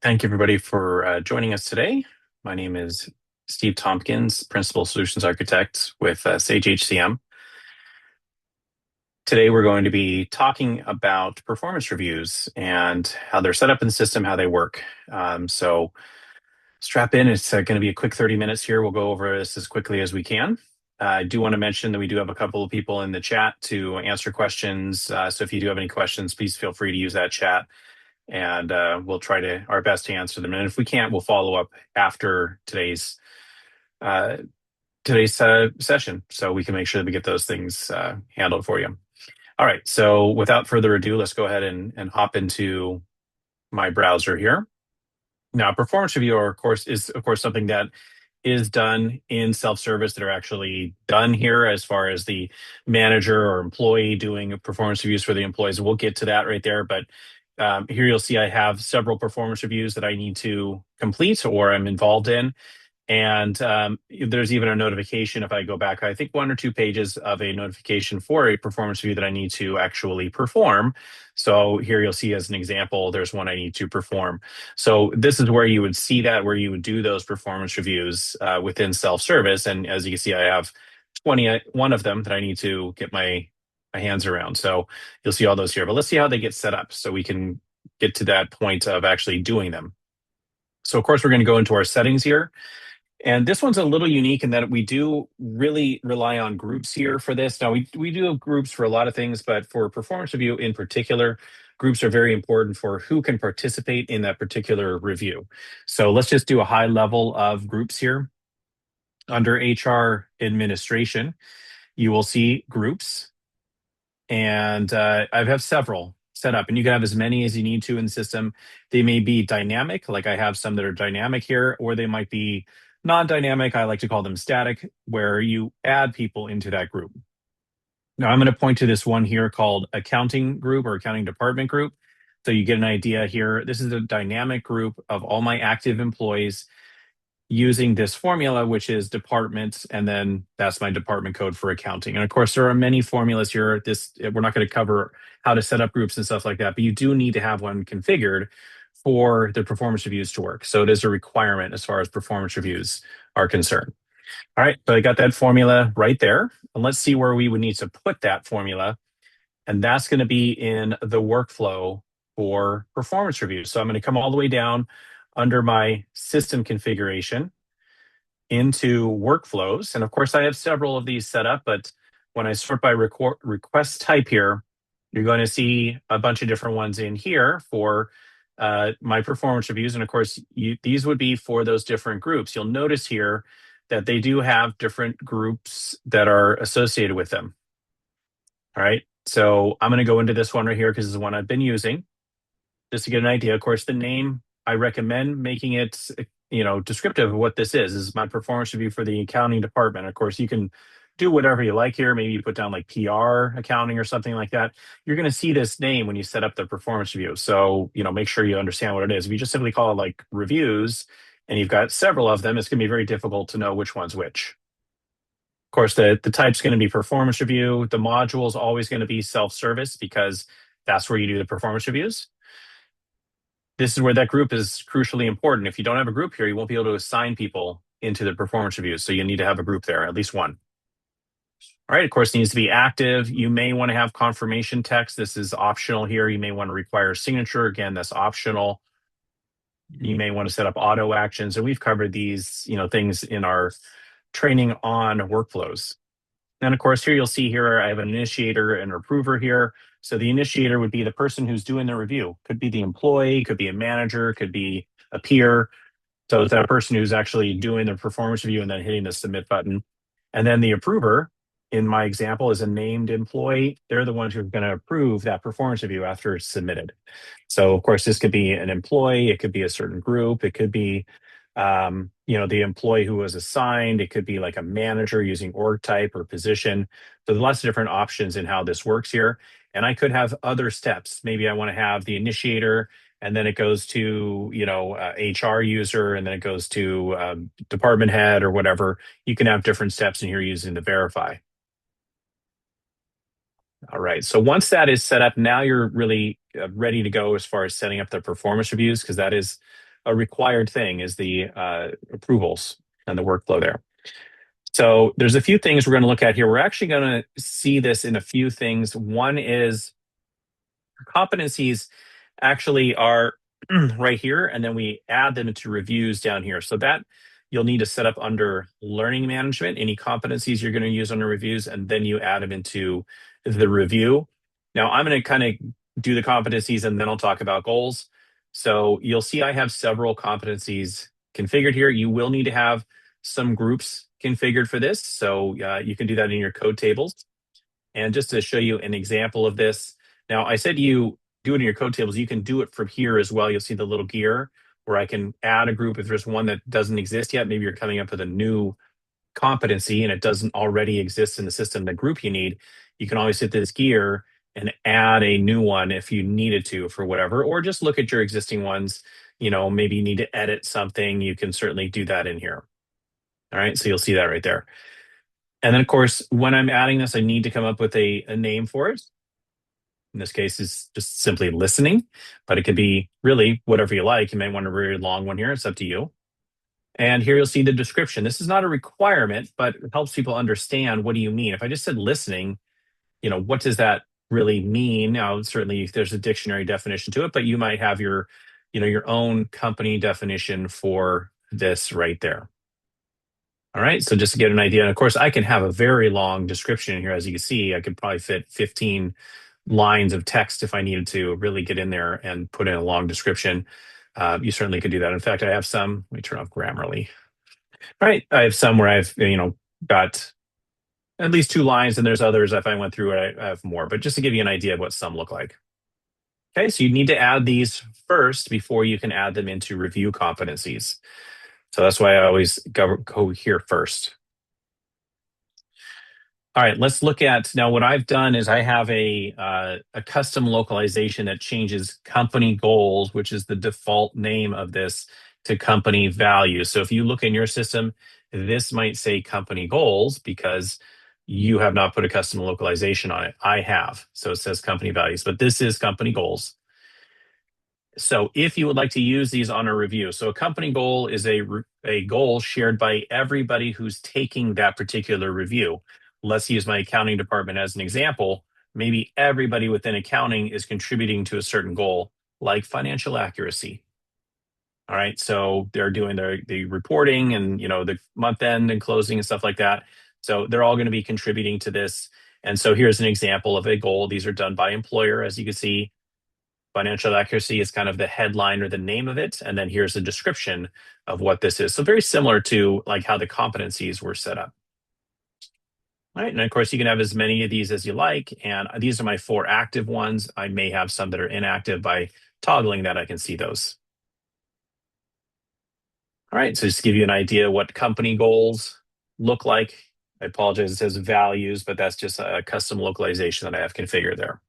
Thank you, everybody, for joining us today. My name is Steve Tompkins, Principal Solutions Architect with Sage HCM. Today, we're going to be talking about performance reviews and how they're set up in the system, how they work. So strap in. It's going to be a quick 30 minutes here. We'll go over this as quickly as we can. I do want to mention that we do have a couple of people in the chat to answer questions. So if you do have any questions, please feel free to use that chat, and we'll try our best to answer them. And if we can't, we'll follow up after today's session, so we can make sure that we get those things handled for you. All right. So without further ado, let's go ahead and hop into my browser here. Now, performance review, is something that is done in self-service, that are actually done here as far as the manager or employee doing performance reviews for the employees. We'll get to that right there. But here you'll see I have several performance reviews that I need to complete or I'm involved in. And there's even a notification if I go back, I think 1 or 2 pages of a notification for a performance review that I need to actually perform. So here you'll see as an example, there's one I need to perform. So this is where you would see that, where you would do those performance reviews within self-service. And as you can see, I have 21 of them that I need to get my hands around. So you'll see all those here. But let's see how they get set up so we can get to that point of actually doing them. So of course, we're going to go into our settings here. And this one's a little unique in that we do really rely on groups here for this. Now, we do have groups for a lot of things, but for performance review in particular, groups are very important for who can participate in that particular review. So let's just do a high level of groups here. Under HR administration, you will see groups. And I have several set up, and you can have as many as you need to in the system. They may be dynamic, like I have some that are dynamic here, or they might be non-dynamic. I like to call them static, where you add people into that group. Now I'm going to point to this one here called accounting group or accounting department group. So you get an idea here. This is a dynamic group of all my active employees using this formula, which is department, and then that's my department code for accounting. And of course, there are many formulas here. We're not going to cover how to set up groups and stuff like that, but you do need to have one configured for the performance reviews to work. So it is a requirement as far as performance reviews are concerned. All right, so I got that formula right there. And let's see where we would need to put that formula. And that's going to be in the workflow for performance reviews. So I'm going to come all the way down under my system configuration into workflows. And of course, I have several of these set up, but when I sort by request type here, you're going to see a bunch of different ones in here for my performance reviews. And of course, these would be for those different groups. You'll notice here that they do have different groups that are associated with them. All right, so I'm going to go into this one right here because it's the one I've been using. Just to get an idea, of course, the name, I recommend making it, descriptive of what this is. This is my performance review for the accounting department. Of course, you can do whatever you like here. Maybe you put down like PR accounting or something like that. You're going to see this name when you set up the performance review. So, make sure you understand what it is. If you just simply call it like reviews and you've got several of them, it's going to be very difficult to know which one's which. Of course, the type's going to be performance review. The module is always going to be self-service because that's where you do the performance reviews. This is where that group is crucially important. If you don't have a group here, you won't be able to assign people into the performance reviews. So you need to have a group there, at least one. All right, of course, it needs to be active. You may want to have confirmation text. This is optional here. You may want to require signature. Again, that's optional. You may want to set up auto actions. And we've covered these, things in our training on workflows. And of course, here you'll see here, I have an initiator and approver here. So the initiator would be the person who's doing the review. Could be the employee, could be a manager, could be a peer. So it's that person who's actually doing the performance review and then hitting the submit button. And then the approver, in my example, is a named employee. They're the ones who are going to approve that performance review after it's submitted. So of course, this could be an employee, it could be a certain group, it could be the employee who was assigned. It could be like a manager using org type or position. So there's lots of different options in how this works here. And I could have other steps. Maybe I want to have the initiator, and then it goes to, HR user, and then it goes to department head or whatever. You can have different steps in here using the verify. All right, so once that is set up, now you're really ready to go as far as setting up the performance reviews, because that is a required thing is the approvals and the workflow there. So there's a few things we're going to look at here. We're actually going to see this in a few things. One is competencies actually are right here, and then we add them into reviews down here. So that you'll need to set up under learning management, any competencies you're going to use under reviews, and then you add them into the review. Now I'm going to kind of do the competencies and then I'll talk about goals. So you'll see I have several competencies configured here. You will need to have some groups configured for this. So you can do that in your code tables. And just to show you an example of this, now I said you do it in your code tables. You can do it from here as well. You'll see the little gear where I can add a group if there's one that doesn't exist yet. Maybe you're coming up with a new competency and it doesn't already exist in the system, the group you need. You can always hit this gear and add a new one if you needed to for whatever, or just look at your existing ones. Maybe you need to edit something. You can certainly do that in here. All right, so you'll see that right there. And then, of course, when I'm adding this, I need to come up with a name for it. In this case, is just simply listening, but it could be really whatever you like. You may want a very long one here. It's up to you. And here you'll see the description. This is not a requirement, but it helps people understand what do you mean. If I just said listening, what does that really mean? Now, certainly there's a dictionary definition to it, but you might have your own company definition for this right there. All right, so just to get an idea, and of course, I can have a very long description here. As you can see, I could probably fit 15 lines of text if I needed to really get in there and put in a long description. You certainly could do that. In fact, I have some. Let me turn off Grammarly. All right, I have some where I've got at least 2 lines, and there's others if I went through it, I have more. But just to give you an idea of what some look like. Okay, so you need to add these first before you can add them into review competencies. So that's why I always go here first. All right, let's look at now. What I've done is I have a custom localization that changes company goals, which is the default name of this, to company values. So if you look in your system, this might say company goals because you have not put a custom localization on it. I have, so it says company values, but this is company goals. So if you would like to use these on a review, so a company goal is a goal shared by everybody who's taking that particular review. Let's use my accounting department as an example. Maybe everybody within accounting is contributing to a certain goal, like financial accuracy. All right, so they're doing the reporting and the month end and closing and stuff like that. So they're all going to be contributing to this. And so here's an example of a goal. These are done by employer, as you can see. Financial accuracy is kind of the headline or the name of it. And then here's a description of what this is. So very similar to like how the competencies were set up. All right, and of course you can have as many of these as you like. And these are my 4 active ones. I may have some that are inactive. By toggling that, I can see those. All right, so just to give you an idea what company goals look like. I apologize, it says values, but that's just a custom localization that I have configured there.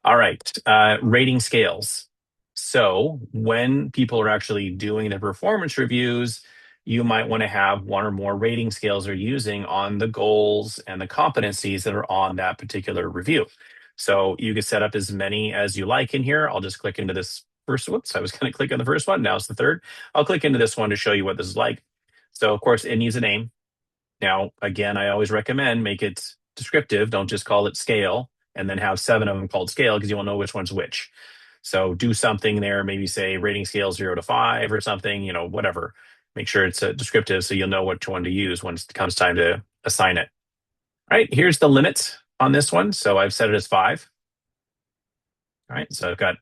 All right, rating scales. So when people are actually doing the performance reviews, you might want to have 1 or more rating scales they're using on the goals and the competencies that are on that particular review. So you can set up as many as you like in here. I'll just click into this first one. So I was going to click on the first one. Now it's the third. I'll click into this one to show you what this is like. So of course, it needs a name. Now, again, I always recommend make it descriptive. Don't just call it scale and then have 7 of them called scale because you won't know which one's which. So do something there, maybe say rating scale 0 to 5 or something, whatever. Make sure it's descriptive so you'll know which one to use when it comes time to assign it. All right, here's the limit on this one. So I've set it as 5. All right, so I've got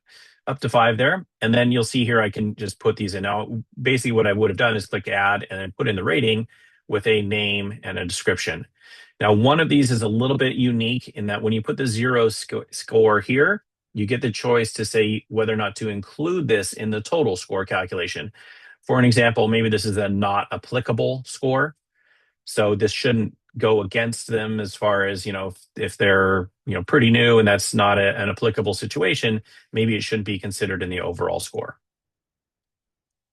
up to 5 there. And then you'll see here I can just put these in. Now, basically what I would have done is click add and then put in the rating with a name and a description. Now, one of these is a little bit unique in that when you put the 0 score here, you get the choice to say whether or not to include this in the total score calculation. For an example, maybe this is a not applicable score. So this shouldn't go against them as far as, if they're, pretty new and that's not an applicable situation, maybe it shouldn't be considered in the overall score.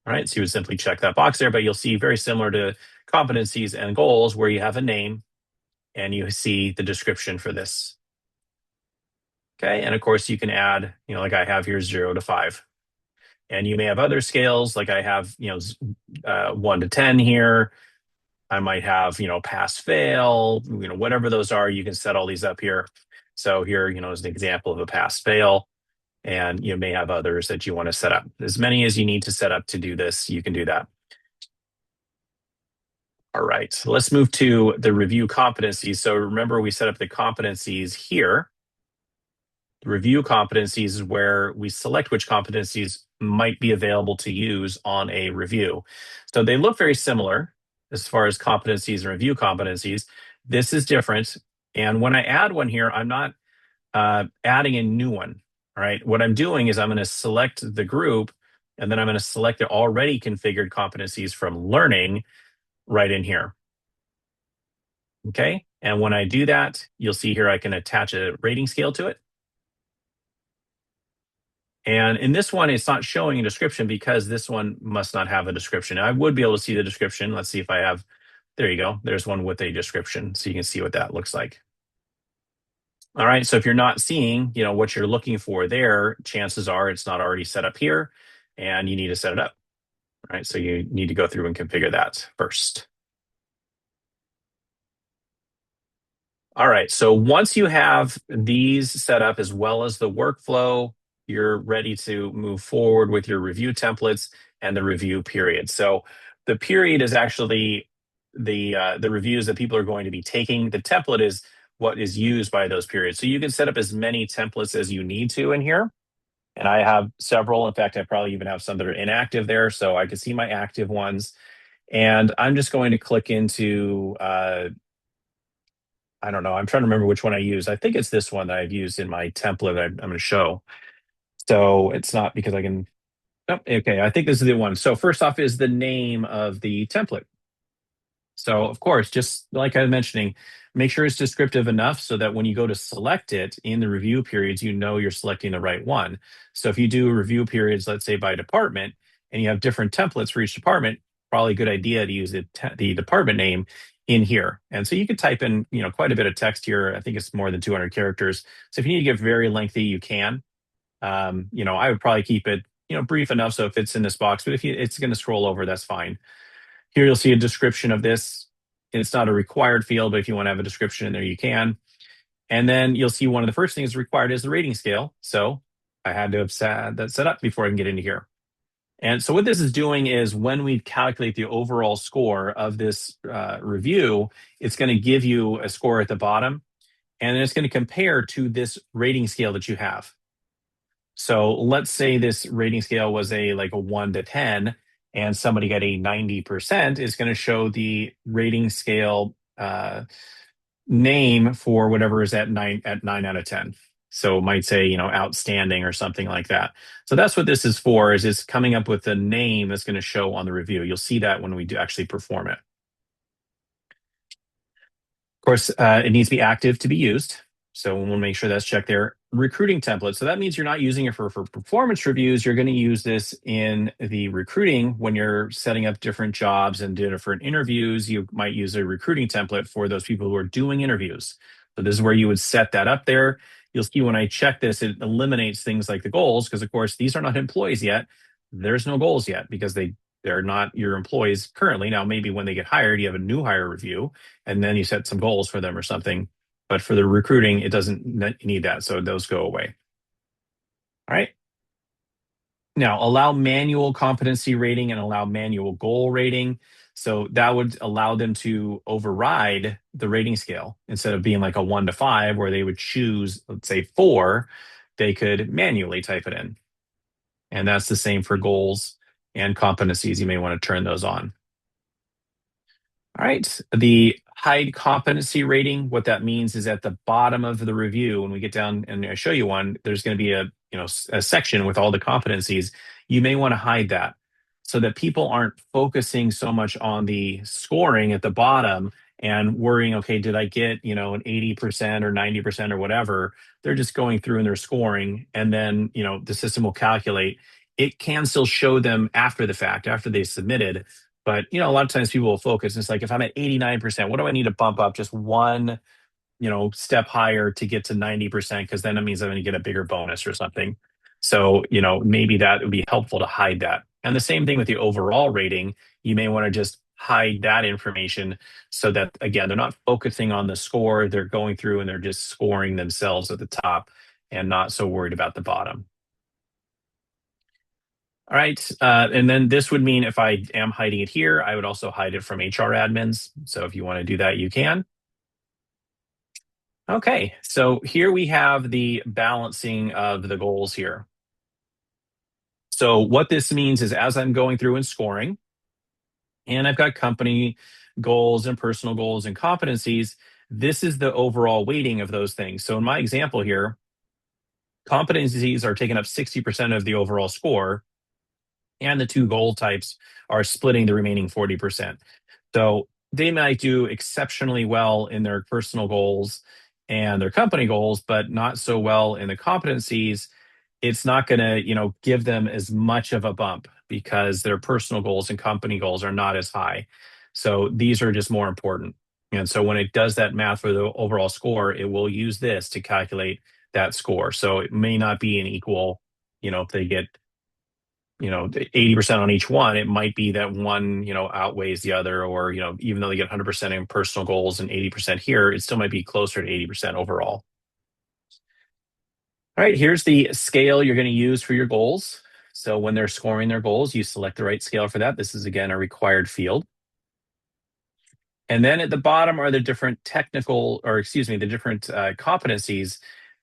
All right, so you would simply check that box there, but you'll see very similar to competencies and goals where you have a name and you see the description for this. Okay, and of course you can add, like I have here 0 to 5. And you may have other scales, like I have, 1 to 10 here. I might have, pass fail, whatever those are, you can set all these up here. So here, is an example of a pass fail. And you may have others that you want to set up. As many as you need to set up to do this, you can do that. All right, so let's move to the review competencies. So remember, we set up the competencies here. The review competencies is where we select which competencies might be available to use on a review. So they look very similar as far as competencies and review competencies. This is different. And when I add one here, I'm not adding a new one. All right, what I'm doing is I'm going to select the group, and then I'm going to select the already configured competencies from learning right in here. Okay, and when I do that, you'll see here I can attach a rating scale to it. And in this one, it's not showing a description because this one must not have a description. I would be able to see the description. Let's see if I have, there you go. There's one with a description. So you can see what that looks like. All right, so if you're not seeing, what you're looking for there, chances are it's not already set up here and you need to set it up. All right, so you need to go through and configure that first. All right, so once you have these set up as well as the workflow, you're ready to move forward with your review templates and the review period. So the period is actually the reviews that people are going to be taking. The template is what is used by those periods. So you can set up as many templates as you need to in here. And I have several. In fact, I probably even have some that are inactive there. So I can see my active ones. And I'm just going to click into I don't know. I'm trying to remember which one I use. I think it's this one that I've used in my template I'm going to show. So it's not because I can. Oh, okay, I think this is the one. So first off is the name of the template. So of course, just like I was mentioning, make sure it's descriptive enough so that when you go to select it in the review periods, you know you're selecting the right one. So if you do review periods, let's say by department, and you have different templates for each department, probably a good idea to use the department name in here. And so you could type in, quite a bit of text here. I think it's more than 200 characters. So if you need to get very lengthy, you can. I would probably keep it, brief enough so it fits in this box. But if it's going to scroll over, that's fine. Here you'll see a description of this. It's not a required field, but if you want to have a description in there, you can. And then you'll see one of the first things required is the rating scale. So I had to have that set up before I can get into here. And so what this is doing is when we calculate the overall score of this review, it's going to give you a score at the bottom, and then it's going to compare to this rating scale that you have. So let's say this rating scale was a 1 to 10, and somebody got a 90%, is going to show the rating scale name for whatever is at 9 out of 10. So it might say, outstanding or something like that. So that's what this is for, is it's coming up with a name that's going to show on the review. You'll see that when we do actually perform it. Of course, it needs to be active to be used. So we'll make sure that's checked there. Recruiting template. So that means you're not using it for performance reviews. You're going to use this in the recruiting when you're setting up different jobs and different interviews. You might use a recruiting template for those people who are doing interviews. So this is where you would set that up there. You'll see when I check this, it eliminates things like the goals because, of course, these are not employees yet. There's no goals yet because they're not your employees currently. Now, maybe when they get hired, you have a new hire review, and then you set some goals for them or something. But for the recruiting, it doesn't need that. So those go away. All right. Now, allow manual competency rating and allow manual goal rating. So that would allow them to override the rating scale. Instead of being like a 1 to 5, where they would choose, let's say 4, they could manually type it in. And that's the same for goals and competencies. You may want to turn those on. All right. The hide competency rating, what that means is at the bottom of the review, when we get down and I show you one, there's going to be a section with all the competencies. You may want to hide that so that people aren't focusing so much on the scoring at the bottom and worrying, okay, did I get, an 80% or 90% or whatever? They're just going through and they're scoring, and then, the system will calculate. It can still show them after the fact, after they submitted. But, a lot of times people will focus. It's like, if I'm at 89%, what do I need to bump up just one, step higher to get to 90%? Because then it means I'm going to get a bigger bonus or something. So, maybe that would be helpful to hide that. And the same thing with the overall rating. You may want to just hide that information so that, again, they're not focusing on the score. They're going through and they're just scoring themselves at the top and not so worried about the bottom. All right. And then this would mean if I am hiding it here, I would also hide it from HR admins. So if you want to do that, you can. Okay. So here we have the balancing of the goals here. So what this means is as I'm going through and scoring, and I've got company goals and personal goals and competencies, this is the overall weighting of those things. So in my example here, competencies are taking up 60% of the overall score, and the two goal types are splitting the remaining 40%. So they might do exceptionally well in their personal goals and their company goals, but not so well in the competencies. It's not going to, give them as much of a bump because their personal goals and company goals are not as high. So these are just more important. And so when it does that math for the overall score, it will use this to calculate that score. So it may not be an equal, if they get 80% on each one, it might be that one, outweighs the other, or, even though they get 100% in personal goals and 80% here, it still might be closer to 80% overall. All right, here's the scale you're going to use for your goals. So when they're scoring their goals, you select the right scale for that. This is, again, a required field. And then at the bottom are the different technical, or excuse me, the different competencies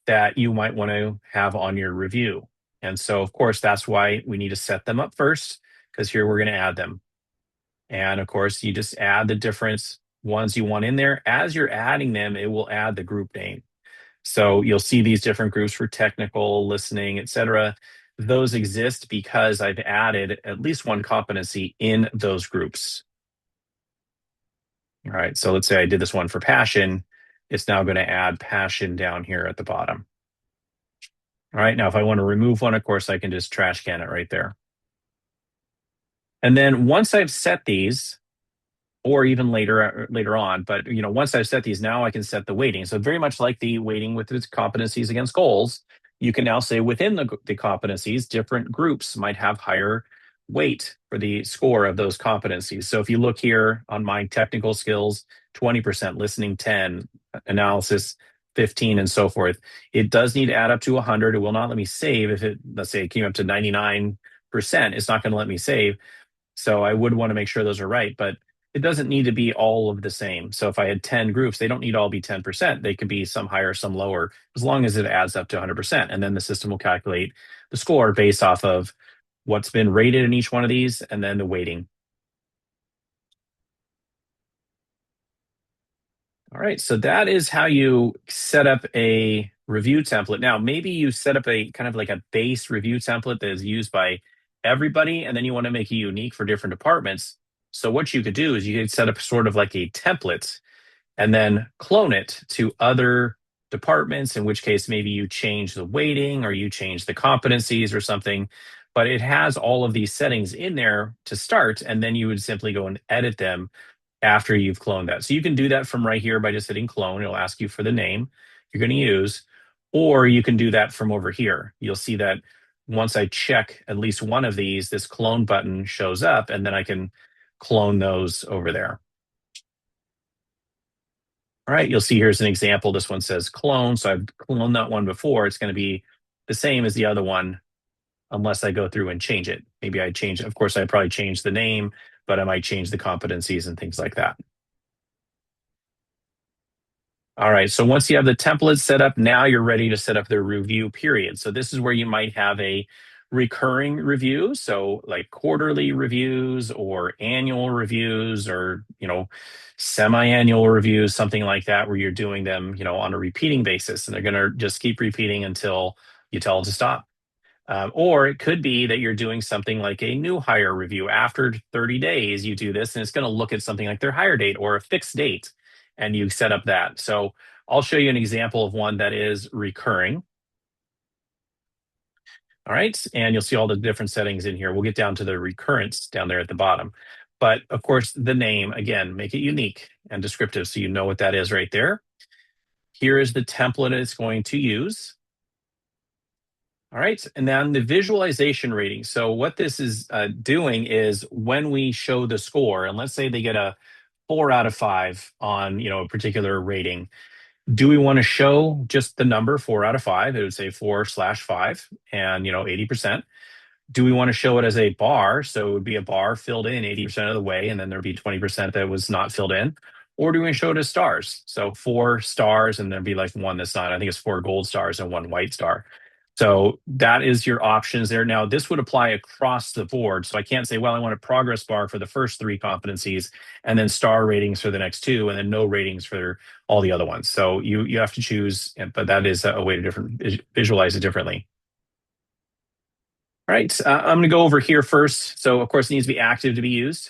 that you might want to have on your review. And so, of course, that's why we need to set them up first, because here we're going to add them. And of course, you just add the different ones you want in there. As you're adding them, it will add the group name. So you'll see these different groups for technical, listening, etc. Those exist because I've added at least one competency in those groups. All right, so let's say I did this one for passion. It's now going to add passion down here at the bottom. All right, now if I want to remove one, of course, I can just trash can it right there. And then once I've set these, or even later on, but once I've set these, now I can set the weighting. So very much like the weighting with its competencies against goals, you can now say within the competencies, different groups might have higher weight for the score of those competencies. So if you look here on my technical skills, 20%, listening 10, analysis 15, and so forth. It does need to add up to 100. It will not let me save if let's say it came up to 99%, it's not going to let me save. So I would want to make sure those are right, but it doesn't need to be all of the same. So if I had 10 groups, they don't need to all be 10%. They could be some higher, some lower, as long as it adds up to 100%. And then the system will calculate the score based off of what's been rated in each one of these and then the weighting. All right, so that is how you set up a review template. Now, maybe you set up a kind of like a base review template that is used by everybody, and then you want to make it unique for different departments. So what you could do is you could set up sort of like a template and then clone it to other departments, in which case maybe you change the weighting or you change the competencies or something. But it has all of these settings in there to start, and then you would simply go and edit them after you've cloned that. So you can do that from right here by just hitting clone. It'll ask you for the name you're going to use, or you can do that from over here. You'll see that once I check at least one of these, this clone button shows up, and then I can clone those over there. All right, you'll see here's an example. This one says clone, so I've cloned that one before. It's going to be the same as the other one unless I go through and change it. Maybe I change it. Of course, I probably change the name, but I might change the competencies and things like that. All right, so once you have the template set up, now you're ready to set up the review period. So this is where you might have a recurring review, so like quarterly reviews or annual reviews or, semi-annual reviews, something like that, where you're doing them, on a repeating basis, and they're going to just keep repeating until you tell them to stop. Or it could be that you're doing something like a new hire review. After 30 days, you do this, and it's going to look at something like their hire date or a fixed date, and you set up that. So I'll show you an example of one that is recurring. All right, and you'll see all the different settings in here. We'll get down to the recurrence down there at the bottom. But of course, the name, again, make it unique and descriptive so you know what that is right there. Here is the template it's going to use. All right, and then the visualization rating. So what this is doing is when we show the score, and let's say they get a 4 out of 5 on a particular rating, do we want to show just the number 4 out of 5? It would say 4/5 and 80%. Do we want to show it as a bar? So it would be a bar filled in 80% of the way, and then there'd be 20% that was not filled in. Or do we show it as stars? So 4 stars, and there'd be like one that's not. I think it's 4 gold stars and one white star. So that is your options there. Now, this would apply across the board. So I can't say, well, I want a progress bar for the first 3 competencies and then star ratings for the next 2, and then no ratings for all the other ones. So you have to choose, but that is a way to visualize it differently. All right, I'm going to go over here first. So, of course, it needs to be active to be used.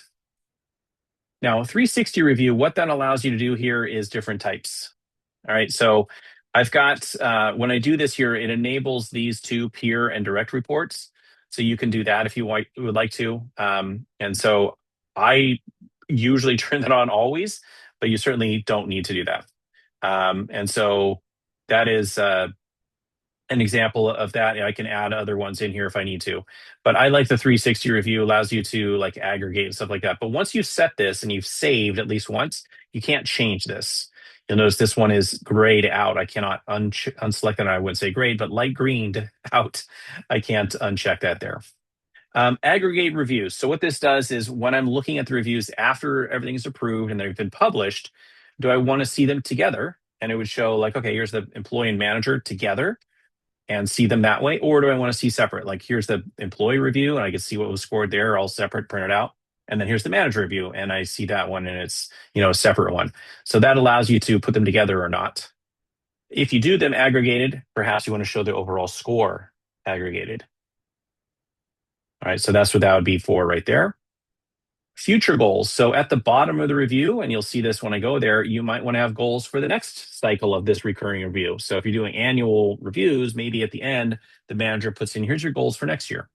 Now, 360 review, what that allows you to do here is different types. All right, so I've got, when I do this here, it enables these 2 peer and direct reports. So you can do that if you would like to. And so I usually turn that on always, but you certainly don't need to do that. And so that is an example of that. I can add other ones in here if I need to, but I like the 360 review. Allows you to like aggregate and stuff like that. But once you set this and you've saved at least once, you can't change this. You'll notice this one is grayed out. I cannot unselect that. I would say grayed, but light greened out. I can't uncheck that there. Aggregate reviews. So what this does is when I'm looking at the reviews after everything is approved and they've been published, do I want to see them together? And it would show like, okay, here's the employee and manager together and see them that way? Or do I want to see separate? Like here's the employee review and I can see what was scored there, all separate, printed out. And then here's the manager review and I see that one and it's, a separate one. So that allows you to put them together or not. If you do them aggregated, perhaps you want to show the overall score aggregated. All right, so that's what that would be for right there. Future goals. So at the bottom of the review, and you'll see this when I go there, you might want to have goals for the next cycle of this recurring review. So if you're doing annual reviews, maybe at the end, the manager puts in, here's your goals for next year.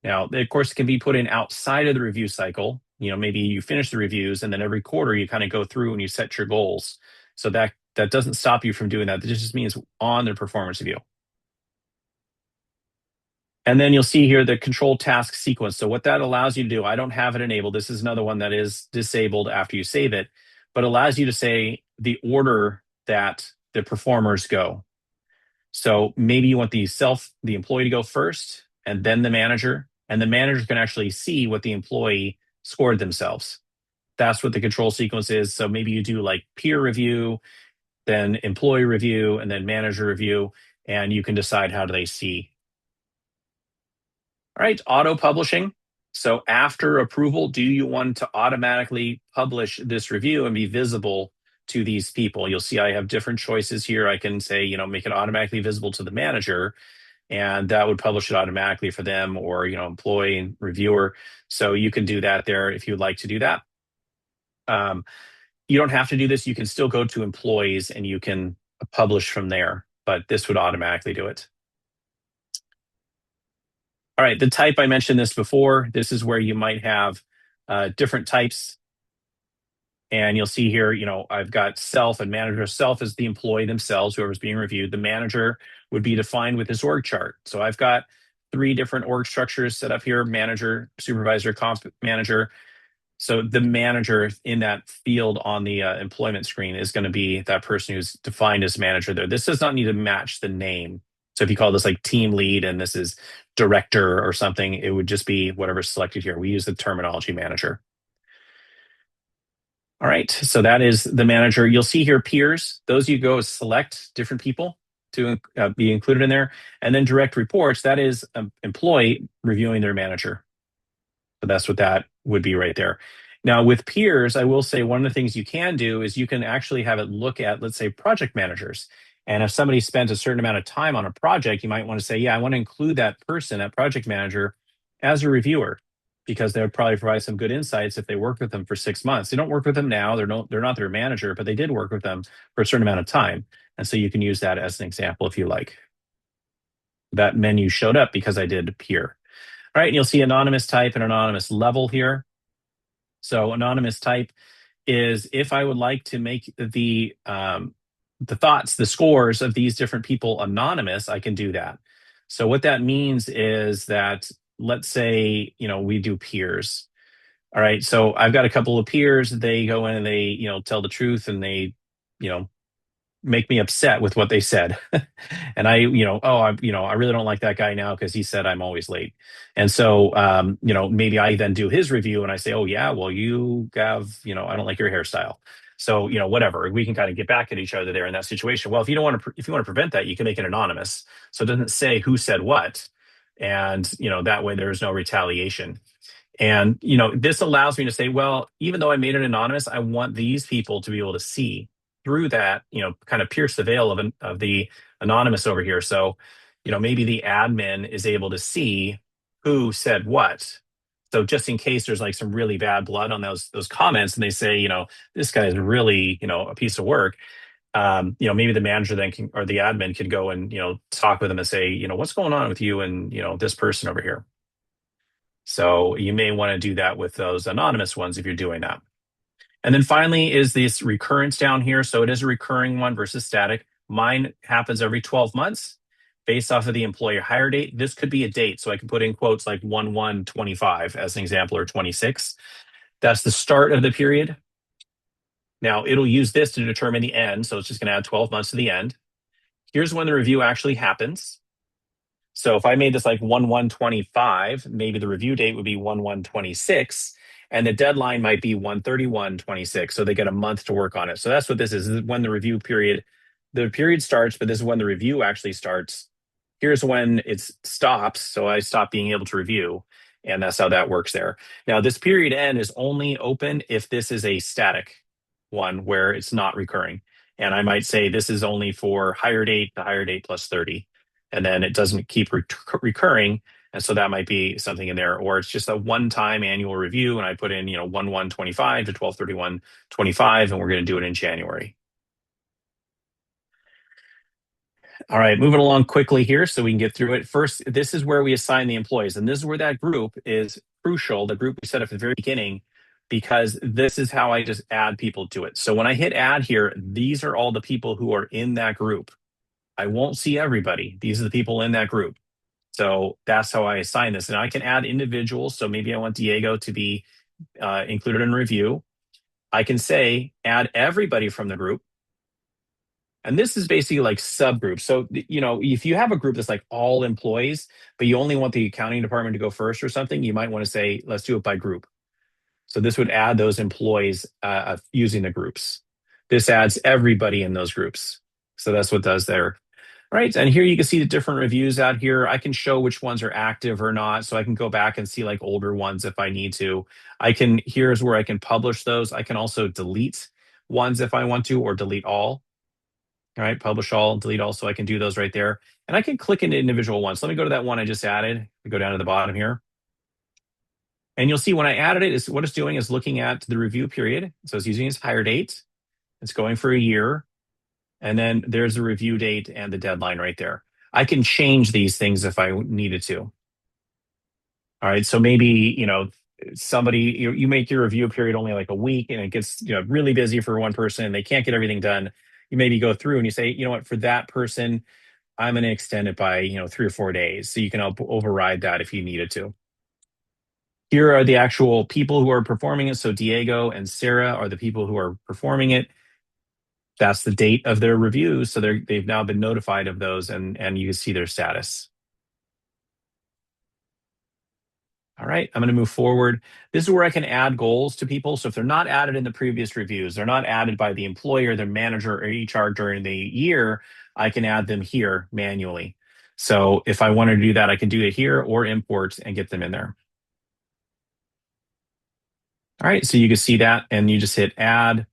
Now, they, of course, can be put in outside of the review cycle. Maybe you finish the reviews and then every quarter you kind of go through and you set your goals. So that doesn't stop you from doing that. That just means on the performance review. And then you'll see here the control task sequence. So what that allows you to do, I don't have it enabled. This is another one that is disabled after you save it, but allows you to say the order that the performers go. So maybe you want the employee to go first and then the manager, and the manager can actually see what the employee scored themselves. That's what the control sequence is. So maybe you do like peer review, then employee review, and then manager review, and you can decide how do they see. All right, auto publishing. So after approval, do you want to automatically publish this review and be visible to these people? You'll see I have different choices here. I can say, make it automatically visible to the manager, and that would publish it automatically for them, or, employee and reviewer. So you can do that there if you'd like to do that. You don't have to do this. You can still go to employees and you can publish from there, but this would automatically do it. All right, the type, I mentioned this before. This is where you might have different types. And you'll see here, I've got self and manager. Self is the employee themselves, whoever's being reviewed. The manager would be defined with this org chart. So I've got 3 different org structures set up here: manager, supervisor, comp manager. So the manager in that field on the employment screen is going to be that person who's defined as manager there. This does not need to match the name. So if you call this like team lead and this is director or something, it would just be whatever's selected here. We use the terminology manager. All right, so that is the manager. You'll see here peers. Those you go select different people to be included in there. And then direct reports, that is an employee reviewing their manager. So that's what that would be right there. Now with peers, I will say one of the things you can do is you can actually have it look at, let's say, project managers. And if somebody spent a certain amount of time on a project, you might want to say, yeah, I want to include that person, that project manager, as a reviewer, because they would probably provide some good insights if they worked with them for 6 months. They don't work with them now. They're not their manager, but they did work with them for a certain amount of time. And so you can use that as an example if you like. That menu showed up because I did peer. All right, and you'll see anonymous type and anonymous level here. So anonymous type is if I would like to make the thoughts, the scores of these different people anonymous, I can do that. So what that means is that, let's say, we do peers. All right. So I've got a couple of peers. They go in and they, tell the truth, and they, you know, make me upset with what they said. And I really don't like that guy now because he said I'm always late. And so, maybe I then do his review and I say, oh yeah, well, you have, I don't like your hairstyle. So, whatever, we can kind of get back at each other there in that situation. Well, if you want to prevent that, you can make it anonymous. So it doesn't say who said what. And, that way there's no retaliation. And, this allows me to say, well, even though I made it anonymous, I want these people to be able to see through that, kind of pierce the veil of the anonymous over here. So, maybe the admin is able to see who said what. So just in case there's like some really bad blood on those comments, and they say, this guy is really, a piece of work. Maybe the manager then can, or the admin could go and, talk with them and say, what's going on with you and, this person over here. So you may want to do that with those anonymous ones if you're doing that. And then finally is this recurrence down here. So it is a recurring one versus static. Mine happens every 12 months based off of the employer hire date. This could be a date. So I can put in quotes like 1/1/25 as an example, or 26. That's the start of the period. Now it'll use this to determine the end. So it's just going to add 12 months to the end. Here's when the review actually happens. So if I made this like 1/1/25, maybe the review date would be 1/1/26, and the deadline might be 1/31/26. So they get a month to work on it. So that's what this is. This is when the period starts, but this is when the review actually starts. Here's when it stops. So I stop being able to review. And that's how that works there. Now, this period end is only open if this is a static one where it's not recurring. And I might say this is only for hire date, the hire date plus 30, and then it doesn't keep recurring. And so that might be something in there, or it's just a one-time annual review. And I put in, 1/1/25 to 12/31/25, and we're going to do it in January. All right, moving along quickly here so we can get through it. First, this is where we assign the employees, and this is where that group is crucial, the group we set up at the very beginning, because this is how I just add people to it. So when I hit add here, these are all the people who are in that group. I won't see everybody. These are the people in that group. So that's how I assign this. And I can add individuals. So maybe I want Diego to be included in review. I can say add everybody from the group. And this is basically like subgroups. So, if you have a group that's like all employees, but you only want the accounting department to go first or something, you might want to say, let's do it by group. So this would add those employees using the groups. This adds everybody in those groups. So that's what it does there. All right, and here you can see the different reviews out here. I can show which ones are active or not. So I can go back and see like older ones if I need to. Here's where I can publish those. I can also delete ones if I want to, or delete all. All right, publish all, delete all, so I can do those right there. And I can click into individual ones. Let me go to that one I just added. Go down to the bottom here. And you'll see when I added it, what it's doing is looking at the review period. So it's using its hire date. It's going for a year. And then there's the review date and the deadline right there. I can change these things if I needed to. All right, so maybe, somebody, you make your review period only like a week, and it gets, really busy for one person and they can't get everything done. You maybe go through and you say, you know what, for that person, I'm going to extend it by, 3 or 4 days. So you can override that if you needed to. Here are the actual people who are performing it. So Diego and Sarah are the people who are performing it. That's the date of their reviews. So they've now been notified of those, and you can see their status. All right, I'm going to move forward. This is where I can add goals to people. So if they're not added in the previous reviews, they're not added by the employer, their manager, or HR during the year, I can add them here manually. So if I wanted to do that, I can do it here or import and get them in there. All right, so you can see that, and you just hit add,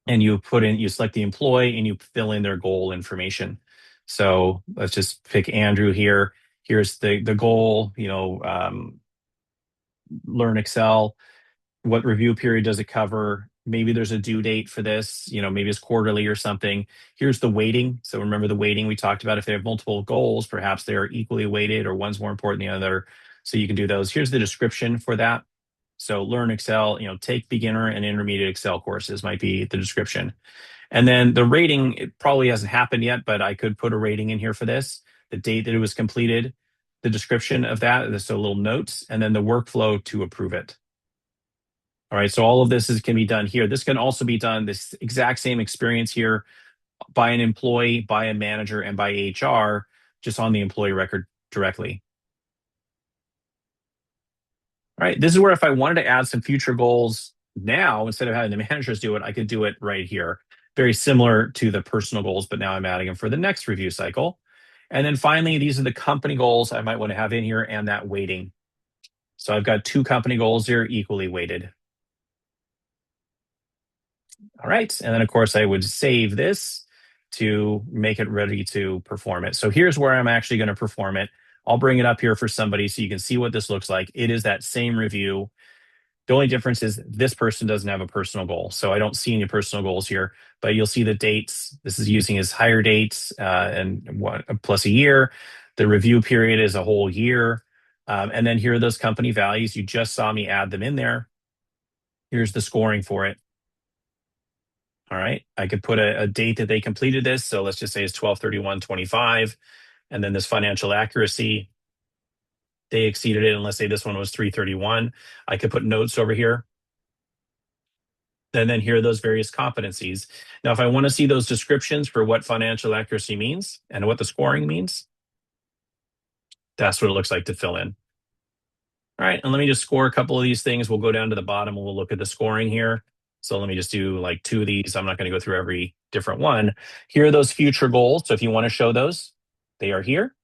and you select the employee and you fill in their goal information. So let's just pick Andrew here. Here's the goal, learn Excel. What review period does it cover? Maybe there's a due date for this, maybe it's quarterly or something. Here's the weighting. So remember the weighting we talked about. If they have multiple goals, perhaps they're equally weighted or one's more important than the other. So you can do those. Here's the description for that. So learn Excel, take beginner and intermediate Excel courses might be the description. And then the rating, it probably hasn't happened yet, but I could put a rating in here for this. the date that it was completed, the description of that, so little notes, and then the workflow to approve it. All right, so all of this can be done here. This can also be done, this exact same experience here, by an employee, by a manager, and by HR, just on the employee record directly. All right, this is where if I wanted to add some future goals now, instead of having the managers do it, I could do it right here. Very similar to the personal goals, but now I'm adding them for the next review cycle. And then finally, these are the company goals I might want to have in here and that weighting. So I've got 2 company goals here equally weighted. All right, and then of course I would save this to make it ready to perform it. So here's where I'm actually going to perform it. I'll bring it up here for somebody so you can see what this looks like. It is that same review. The only difference is this person doesn't have a personal goal. So I don't see any personal goals here, but you'll see the dates. This is using his hire dates and plus a year. The review period is a whole year. And then here are those company values. You just saw me add them in there. Here's the scoring for it. All right, I could put a date that they completed this. So let's just say it's 12/31/25. And then this financial accuracy, they exceeded it. And let's say this one was 3/31. I could put notes over here. And then here are those various competencies. Now, if I want to see those descriptions for what financial accuracy means and what the scoring means, that's what it looks like to fill in. All right, and let me just score a couple of these things. We'll go down to the bottom and we'll look at the scoring here. So let me just do like 2 of these. I'm not going to go through every different one. Here are those future goals. So if you want to show those, they are here.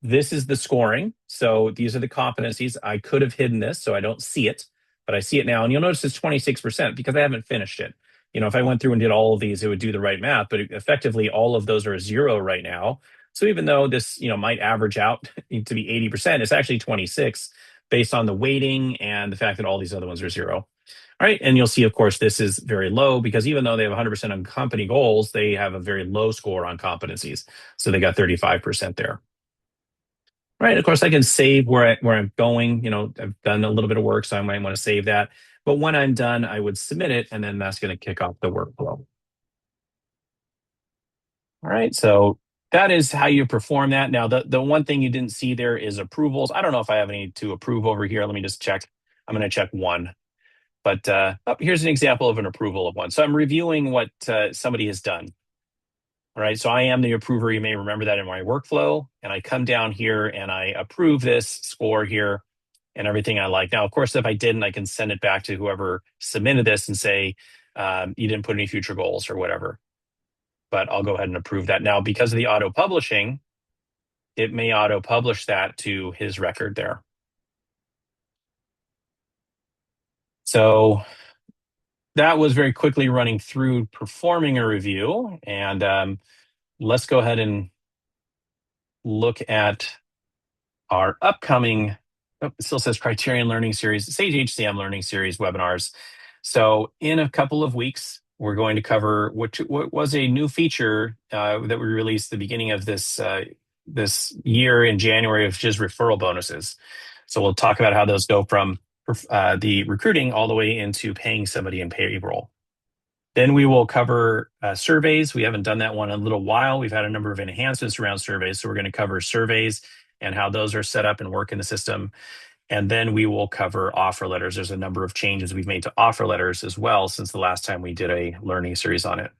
This is the scoring. So these are the competencies. I could have hidden this so I don't see it, but I see it now. And you'll notice it's 26% because I haven't finished it. If I went through and did all of these, it would do the right math, but effectively all of those are 0 right now. So even though this, might average out to be 80%, it's actually 26 based on the weighting and the fact that all these other ones are 0. All right. And you'll see, of course, this is very low because even though they have 100% on company goals, they have a very low score on competencies. So they got 35% there. Right. Of course, I can save where I'm going. I've done a little bit of work, so I might want to save that. But when I'm done, I would submit it, and then that's going to kick off the workflow. All right. So that is how you perform that. Now, the one thing you didn't see there is approvals. I don't know if I have any to approve over here. Let me just check. I'm going to check one. But here's an example of an approval of one. So I'm reviewing what somebody has done. All right, so I am the approver. You may remember that in my workflow. And I come down here and I approve this score here and everything I like. Now, of course, if I didn't, I can send it back to whoever submitted this and say, you didn't put any future goals or whatever. But I'll go ahead and approve that. Now, because of the auto-publishing, it may auto-publish that to his record there. So that was very quickly running through performing a review. And let's go ahead and look at our upcoming, it still says Criterion Learning Series, Sage HCM Learning Series webinars. So in a couple of weeks, we're going to cover what was a new feature that we released at the beginning of this year in January, which is referral bonuses. So we'll talk about how those go from the recruiting all the way into paying somebody in payroll. Then we will cover surveys. We haven't done that one in a little while. We've had a number of enhancements around surveys. So we're going to cover surveys and how those are set up and work in the system. And then we will cover offer letters. There's a number of changes we've made to offer letters as well since the last time we did a learning series on it.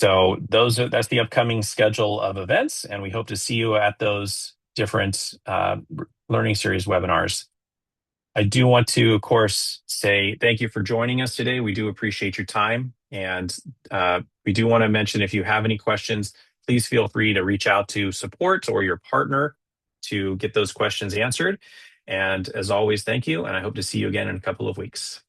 So that's the upcoming schedule of events. And we hope to see you at those different learning series webinars. I do want to, of course, say thank you for joining us today. We do appreciate your time. And we do want to mention if you have any questions, please feel free to reach out to support or your partner to get those questions answered. And as always, thank you. And I hope to see you again in a couple of weeks.